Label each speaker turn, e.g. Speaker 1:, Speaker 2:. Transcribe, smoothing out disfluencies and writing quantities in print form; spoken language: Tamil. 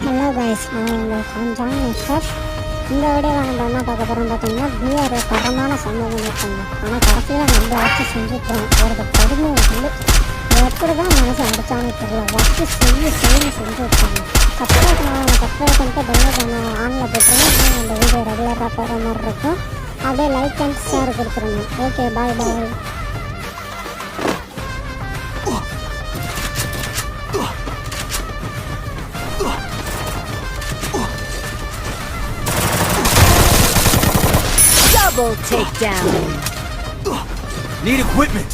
Speaker 1: ஹலோ கைஸ், நான் உங்கள் காஞ்சான் மிஸ்டர். இந்த வீடியோவில் நம்ம என்ன பார்க்க போகிறோம் பார்த்தீங்கன்னா, பிஆர் தரமான சம்பவம் இருக்குங்க. ஆனால் கடைசியில் நம்ம வச்சு செஞ்சுட்டோம். ஒரு கொடுமை வந்து எப்படி தான் மனசு அடித்தானே தெரியல. வச்சு செய்யணும்னு செஞ்சு விட்டாங்க. சப்ஸ்கிரைப் பண்ணிட்டு பெல் பண்ண ஆனில் போட்டுருங்க. நம்ம வீடியோ ரெகுலராக போகிற மாதிரி இருக்கும். அப்படியே லைக் அண்ட் ஷேர் கொடுத்துருங்க. ஓகே, பாய் பாய்.
Speaker 2: Double takedown.
Speaker 3: Need equipment.